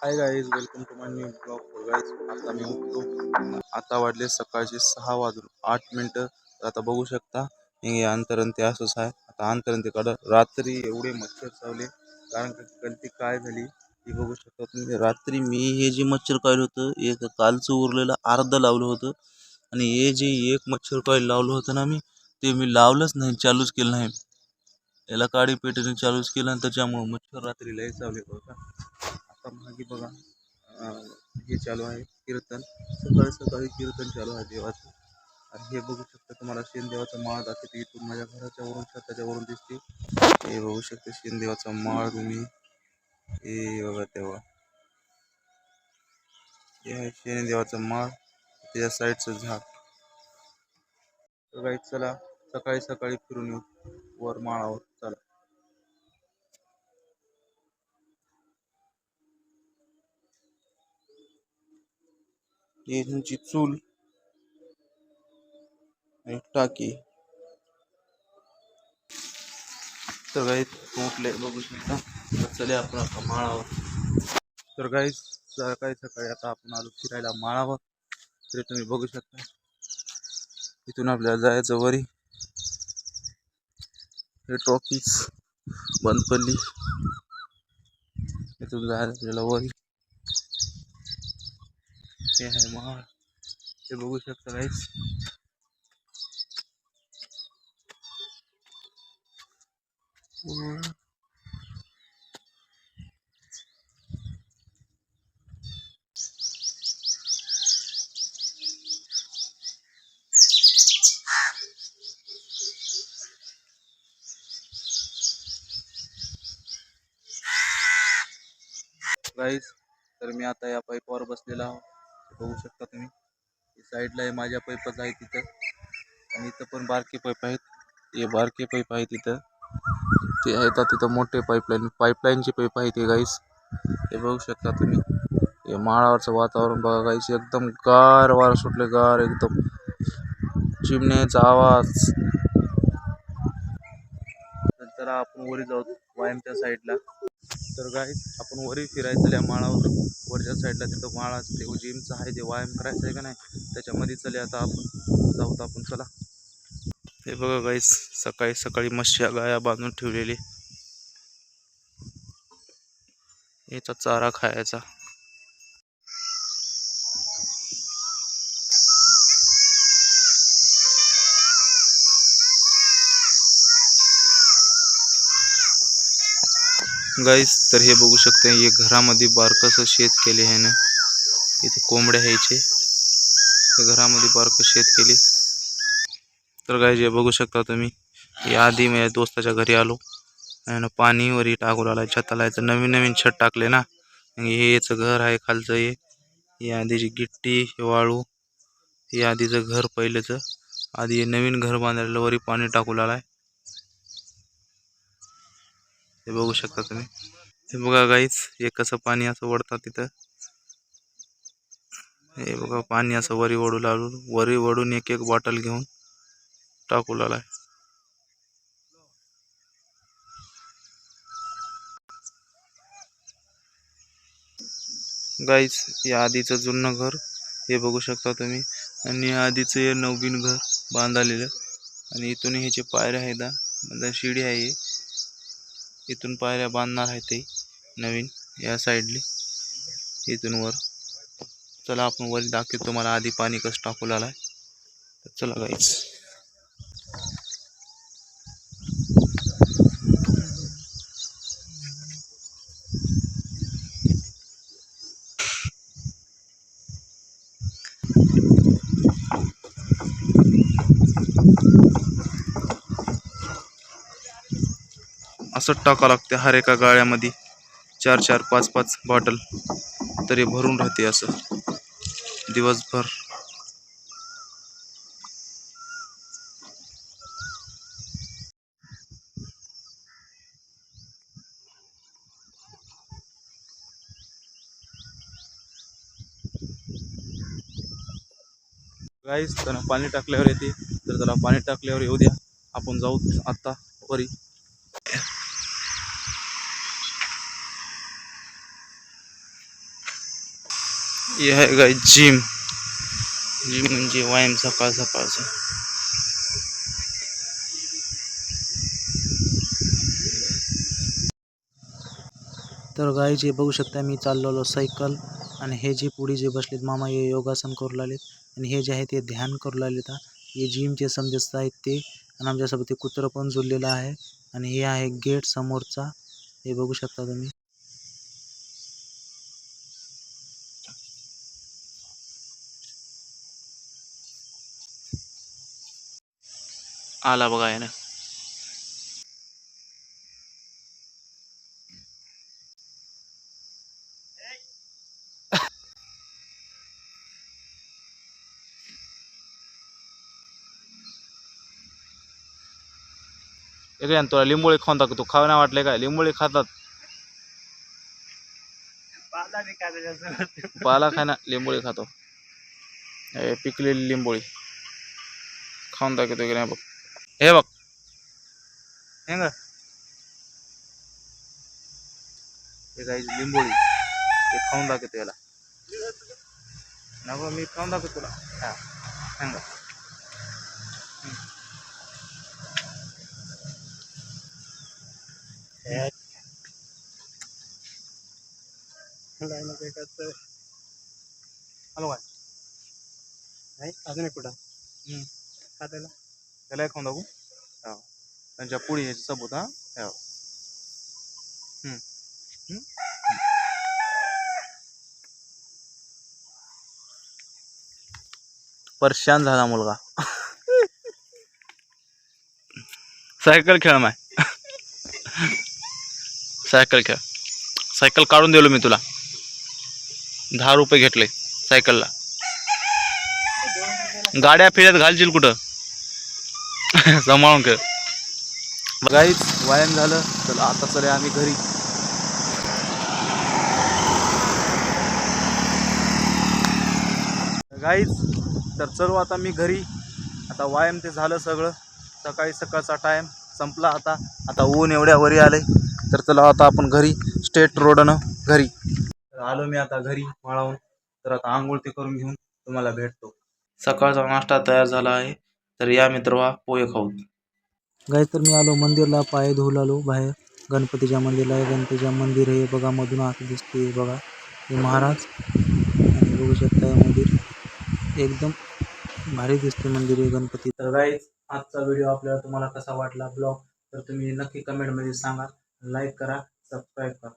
High guys, welcome to my new blog guys. आता मी उठलो. आता वाजले सकाळचे 6 वाजून 8 मिनिटं. आता बघू शकता हे अंतरण ते असंच आहे. आता अंतरण ते काढत रात्री एवढे मच्छर चावले, कारण गलती काय झाली ती बघू शकता तुम्ही. रात्री मी हे जे मच्छर कॉईल होतं एक कालचं उरलेलं अर्ध लावलं होतं, आणि हे जे एक मच्छर कॉईल लावलं होतं ना ते मी लावलंच नाही, चालूच केलं नाही. याला काडी पेटीने चालूच केलं आणि त्याच्यामुळे मच्छर रात्री लय चावले बघा. आता मागे बघा, हे चालू आहे कीर्तन. सकाळी सकाळी कीर्तन चालू आहे देवाचं. आणि हे बघू शकता तुम्हाला शेणदेवाचा माळ दाखवते. इथून माझ्या घराच्या वरून छताच्या वरून दिसते. हे बघू शकता शेणदेवाचा माळ तुम्ही. हे बघा तेव्हा हे आहे शेणदेवाचा माळ, त्याच्या साईडचं झाड. तर गाईज चला सकाळी सकाळी फिरून येऊ वर माळावर. चला. ही तुमची चूल आणि टाकी. तर गाईज उठले बघू शकता. तर चले आपण आता माळावर. तर गाईज सकाळी सकाळी आता आपण आलो फिरायला माळावर. तरी तुम्ही बघू शकता इथून आपल्याला जायचं वरी. हे टॉकीज बनपल्ली, इथून जायचं आपल्याला वरी. हे आहे महाळ, ते बघू शकता गाईज. गाईज तर मी आता या पाईपावर बसलेला आहो, बघू शकता तुम्ही. साईडला आहे माझ्या पाईपच आहे तिथं, आणि इथं पण बारके पाईप आहेत. हे बारके पाईप आहेत तिथं, ते आहेत तिथं मोठे पाईपलाईनचे पाईप आहेत ते गाईस. हे बघू शकता तुम्ही. हे माळावरचं वातावरण बघा गाईस, एकदम गार वार सुटले, गार एकदम. चिमण्याचा आवाज. नंतर आपण वरी जाऊ वायमच्या साईडला. तर गाईस आपण वरी फिरायचं या माळावर. वरच्या साईडला तिथं माळाचं ते जिमचं आहे, ते व्यायाम करायचं आहे का नाही त्याच्यामध्ये. चले आता आपण जाऊत आपण. चला. हे बघा गाईस, सकाळी सकाळी मच्छ्या गाया बांधून ठेवलेली, याचा चारा खायचा. गाईस तर हे बघू शकते, हे घरामध्ये बारकस शेत केले आहे ना. इथे कोंबड्या ह्यायचे, घरामध्ये बारकं शेत केले. तर गाईस हे बघू शकता तुम्ही. या आधी मी दोस्ताच्या घरी आलो आणि पाणी वरी टाकू लागला छताला. नवीन नवीन छत टाकले ना. हे याचं घर आहे खालचं. हे आधीची गिट्टी, वाळू. हे आधीचं घर पहिलेच. आधी नवीन घर बांधायला वरी पाणी टाकू लागलाय. हे बघू शकता तुम्ही. हे बघा गाईस, हे कसं पाणी असं वडतात तिथं. हे बघा पाणी असं वरी वडू लागलो. वरी वडून एक एक बॉटल घेऊन टाकू लागलाय. गाईस या आधीचं जुनं घर हे बघू शकता तुम्ही, आणि आधीचं हे नवीन घर बांधलेलं. आणि इथून ह्याचे पायऱ्या आहेत, म्हणजे शिडी आहे. इथून पायऱ्या बांधणार आहे ते नवीन या साईडली इथून वर. चला आपण वर दाखवतो तुम्हाला आधी पाणी कसं टाकू लागलाय. तर चला गाईस. असं टाकावं लागते हर एका गाळ्यामध्ये 4-4, 5-5 बॉटल तरी भरून राहते असं दिवसभर. गाईस त्यानं पाणी टाकल्यावर येते, तर त्याला पाणी टाकल्यावर येऊ द्या. आपण जाऊ आता वरी. हे आहे गाय जिम. जिम म्हणजे व्यायाम सकाळ सकाळचा. तर गाय जे बघू शकता मी चाललेलो सायकल आणि हे जे पुढे जे बसलेत मामा हे योगासन करू लागलेत आणि हे जे आहे ते ध्यान करू लागलेत. हे जिमचे समजत आहेत ते आणि आमच्यासोबत ते कुत्रं पण जुळलेलं आहे आणि हे आहे गेट समोरचा. हे बघू शकता तुम्ही. आला बघा आहे ना. तुला लिंबोळी खाऊन टाकतो. खाऊ नाही वाटले काय? लिंबोळी खातात. पाला खाय ना, लिंबोळी खातो. पिकलेली लिंबोळी खाऊन टाकतो की नाही बघ. हे बघ हे काही लिंबोळी हे खाऊन दाखवतो याला. नको मी खाऊन दाखवतो तुला. हा सांगा. हॅलो काय नाही अजून एक कुठं खात्याला त्याला खाऊन दाखवू. हो त्यांच्या पुढे ह्याची सबूत. हा हो. परेशान झाला मुलगा. सायकल खेळ माय. सायकल खेळ. सायकल काढून दिलो मी तुला. 10 रुपये घेतले सायकलला. गाड्या फिरत घालशील कुठं. सांभाळून खेळ. गाईच व्यायाम झालं. तर आता चले आम्ही घरी. गाईच तर चलो आता मी घरी. आता व्यायाम ते झालं सगळं. सकाळी सकाळचा टाइम संपला. आता ऊन एवढ्या वरी आले. तर चला आता आपण घरी स्टेट रोडनं घरी. तर आलो मी आता घरी वाळावून. तर आता आंघोळ ते करून घेऊन तुम्हाला भेटतो. सकाळचा नाश्ता तयार झाला आहे. तर या मित्र पोहे खाऊ. गाय तर मी आलो मंदिरला, पाय धुवून आलो बाहेर. गणपतीच्या मंदिरला आहे. गणपतीच्या मंदिर हे बघा मधून आत दिसते बघा. हे महाराज आणि बघू शकता हे मंदिर एकदम भारी दिसते मंदिर हे गणपती. तर गाईज आजचा व्हिडिओ आपल्याला तुम्हाला कसा वाटला ब्लॉग तर तुम्ही नक्की कमेंटमध्ये सांगा. लाईक करा, सबस्क्राईब करा.